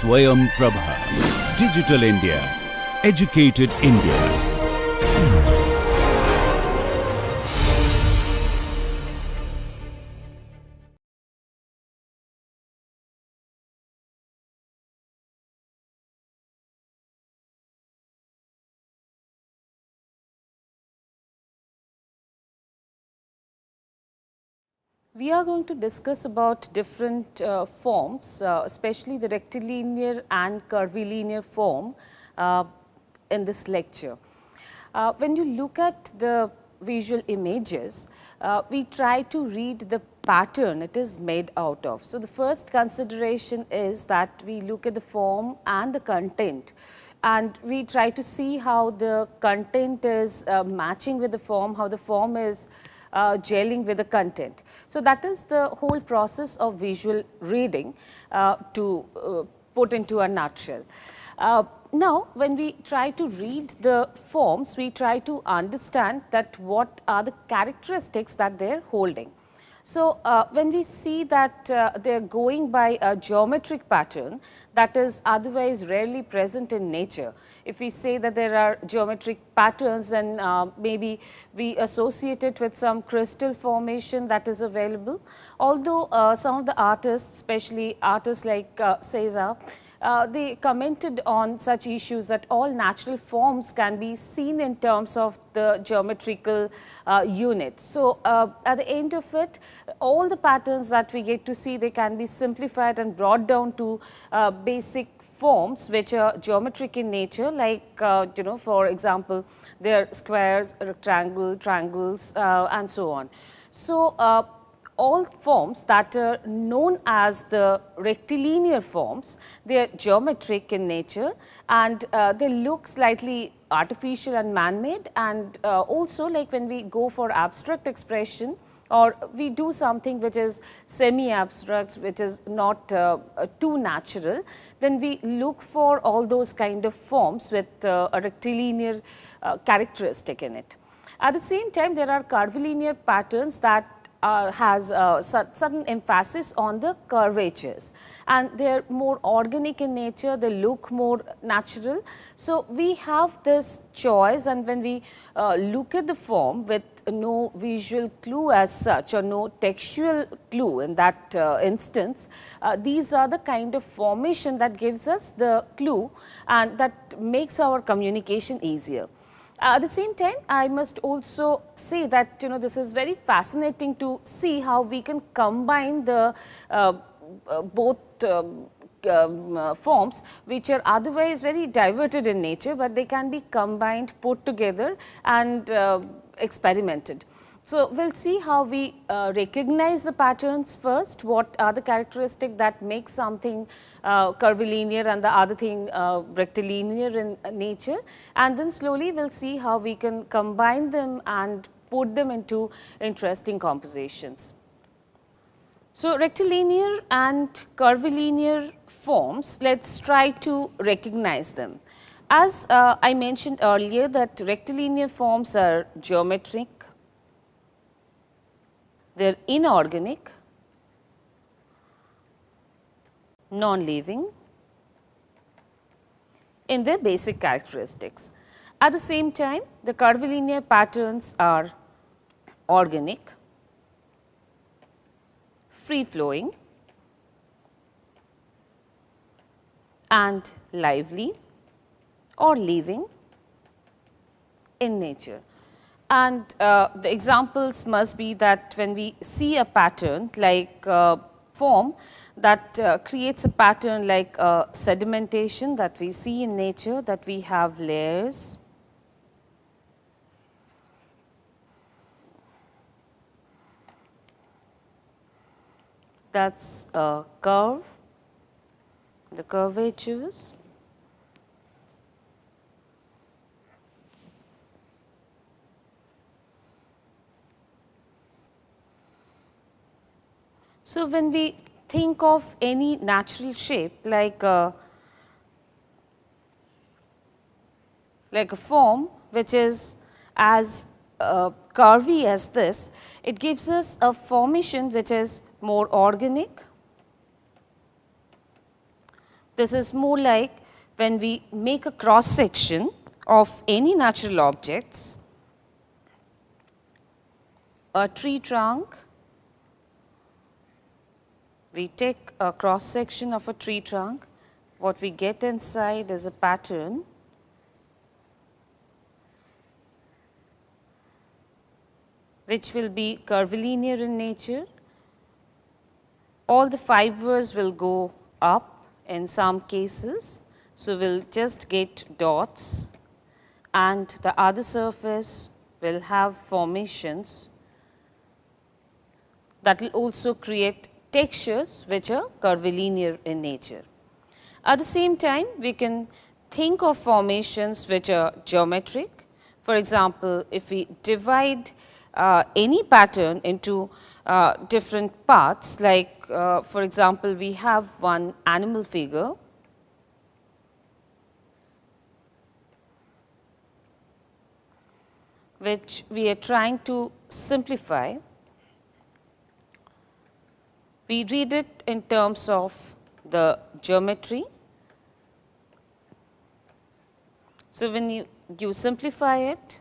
SwayamPrabha. Digital India. Educated India. We are going to discuss about different forms, especially the rectilinear and curvilinear form in this lecture. When you look at the visual images, we try to read the pattern it is made out of. So, the first consideration is that we look at the form and the content, and we try to see how the content is matching with the form, how the form is gelling with the content. So, that is the whole process of visual reading to put into a nutshell. Now, when we try to read the forms, we try to understand that what are the characteristics that they are holding. So, when we see that they are going by a geometric pattern that is otherwise rarely present in nature. If we say that there are geometric patterns, then maybe we associate it with some crystal formation that is available. Although some of the artists, especially artists like César, they commented on such issues that all natural forms can be seen in terms of the geometrical unit. So, at the end of it, all the patterns that we get to see, they can be simplified and brought down to basic forms which are geometric in nature, like for example, there are squares, rectangle, triangles and so on. So, all forms that are known as the rectilinear forms, they are geometric in nature, and they look slightly artificial and man-made, and also like when we go for abstract expression, or we do something which is semi-abstract, which is not too natural, then we look for all those kind of forms with a rectilinear characteristic in it. At the same time, there are curvilinear patterns that has certain emphasis on the curvatures, and they are more organic in nature, they look more natural. So, we have this choice, and when we look at the form with no visual clue as such, or no textual clue in that instance, these are the kind of formation that gives us the clue and that makes our communication easier. At the same time, I must also say that this is very fascinating to see how we can combine the both forms which are otherwise very diverted in nature, but they can be combined, put together and experimented. So, we will see how we recognize the patterns first, what are the characteristics that make something curvilinear and the other thing rectilinear in nature, and then slowly we will see how we can combine them and put them into interesting compositions. So, rectilinear and curvilinear forms, let us try to recognize them. As I mentioned earlier, that rectilinear forms are geometric, they are inorganic, non-living in their basic characteristics. At the same time, the curvilinear patterns are organic, free-flowing and lively or living in nature. And the examples must be that when we see a pattern like form that creates a pattern like sedimentation that we see in nature, that we have layers, that is a curve, the curvatures, so when we think of any natural shape like a form which is as curvy as this, it gives us a formation which is more organic, This is more like when we make a cross section of any natural objects, a tree trunk, we take a cross section of a tree trunk, what we get inside is a pattern which will be curvilinear in nature. All the fibers will go up in some cases, so we'll just get dots, and the other surface will have formations that will also create textures which are curvilinear in nature. At the same time, we can think of formations which are geometric. For example, if we divide any pattern into different parts, like for example, we have one animal figure, which we are trying to simplify. We read it in terms of the geometry. So, when you simplify it,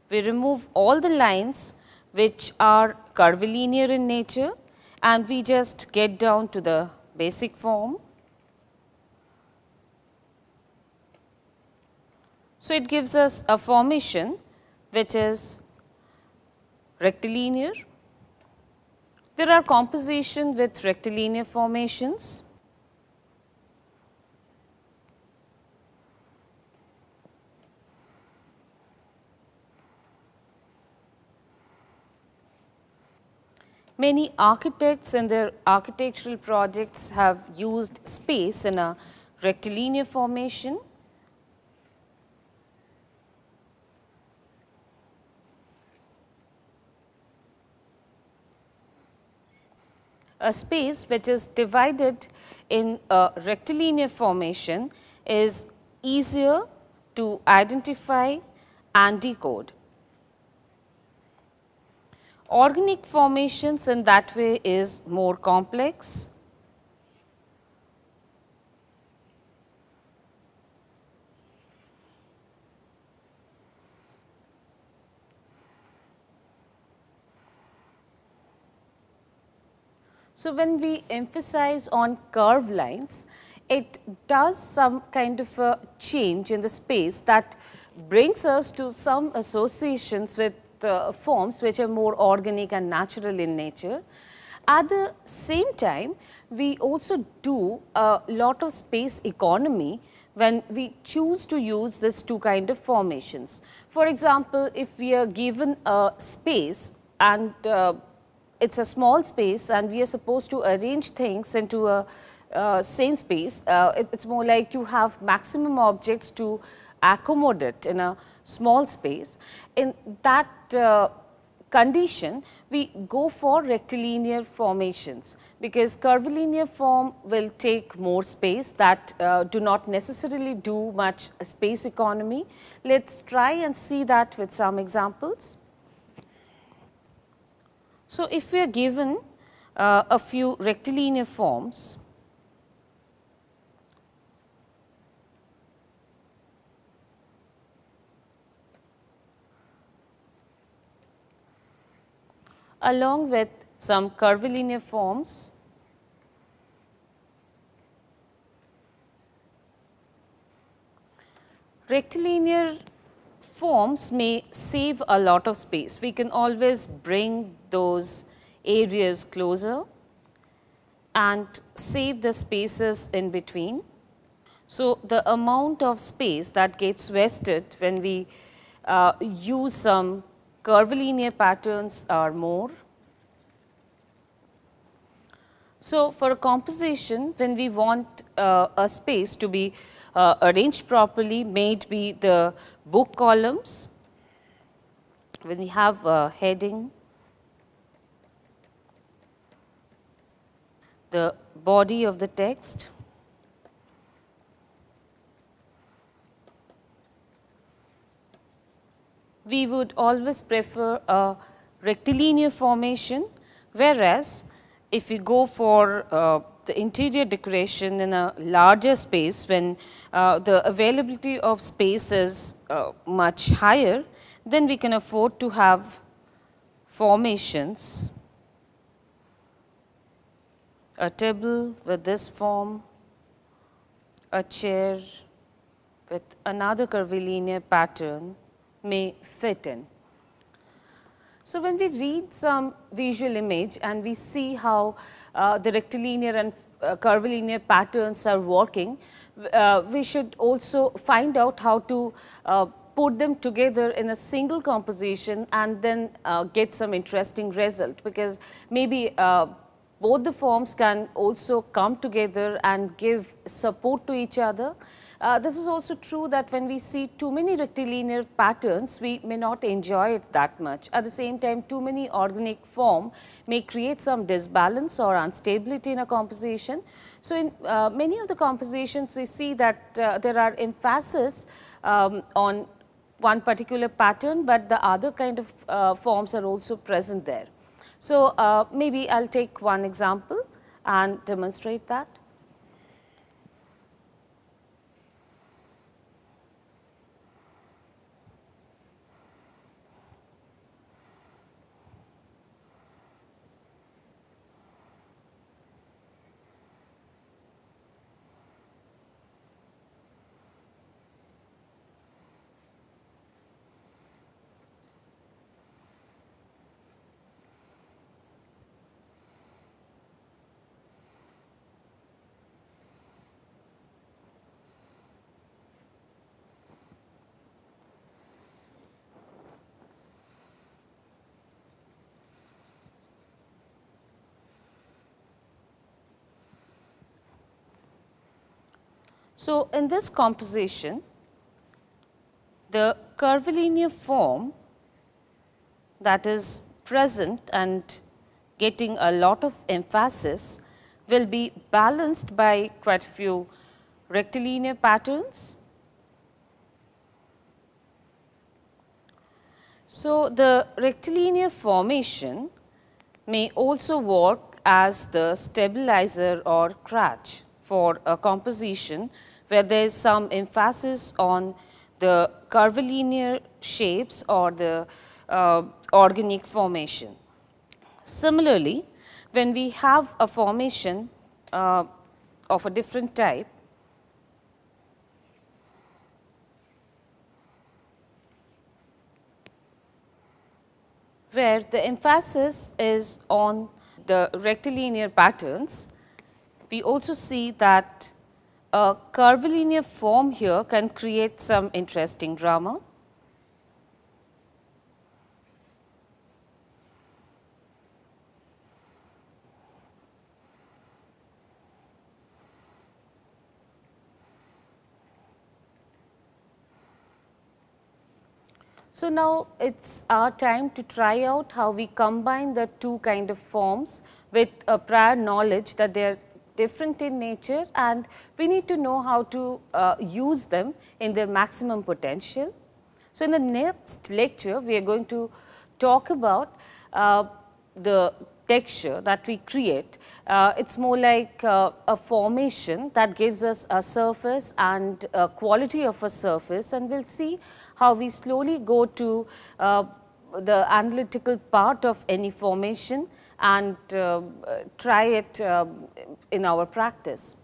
we remove all the lines which are curvilinear in nature, and we just get down to the basic form. So, it gives us a formation which is rectilinear. There are composition with rectilinear formations. Many architects in their architectural projects have used space in a rectilinear formation. A space which is divided in a rectilinear formation is easier to identify and decode. Organic formations in that way is more complex. So, when we emphasize on curved lines, it does some kind of a change in the space that brings us to some associations with forms which are more organic and natural in nature. At the same time, we also do a lot of space economy when we choose to use this two kind of formations. For example, if we are given a space and it's a small space and we are supposed to arrange things into a same space, it's more like you have maximum objects to accommodate in a small space. In that condition, we go for rectilinear formations, because curvilinear form will take more space that do not necessarily do much space economy. Let's try and see that with some examples. So, if we are given a few rectilinear forms, along with some curvilinear forms, rectilinear forms may save a lot of space. We can always bring those areas closer and save the spaces in between. So, the amount of space that gets wasted when we use some curvilinear patterns are more. So, for a composition, when we want a space to be arranged properly, may it be the book columns, when we have a heading, the body of the text, we would always prefer a rectilinear formation, whereas if we go for the interior decoration in a larger space, when the availability of space is much higher, then we can afford to have formations, a table with this form, a chair with another curvilinear pattern may fit in. So, when we read some visual image and we see how the rectilinear and curvilinear patterns are working, we should also find out how to put them together in a single composition and then get some interesting result, because maybe both the forms can also come together and give support to each other. This is also true that when we see too many rectilinear patterns, we may not enjoy it that much. At the same time, too many organic form may create some disbalance or instability in a composition. So, in many of the compositions, we see that there are emphasis on one particular pattern, but the other kind of forms are also present there. So, maybe I will take one example and demonstrate that. So, in this composition, the curvilinear form that is present and getting a lot of emphasis will be balanced by quite a few rectilinear patterns. So, the rectilinear formation may also work as the stabilizer or crutch for a composition where there is some emphasis on the curvilinear shapes or the organic formation. Similarly, when we have a formation of a different type, where the emphasis is on the rectilinear patterns, we also see that a curvilinear form here can create some interesting drama. So, now it is our time to try out how we combine the two kind of forms with a prior knowledge that they are different in nature, and we need to know how to use them in their maximum potential. So, in the next lecture, we are going to talk about the texture that we create. It is more like a formation that gives us a surface and a quality of a surface, and we will see how we slowly go to the analytical part of any formation and try it in our practice.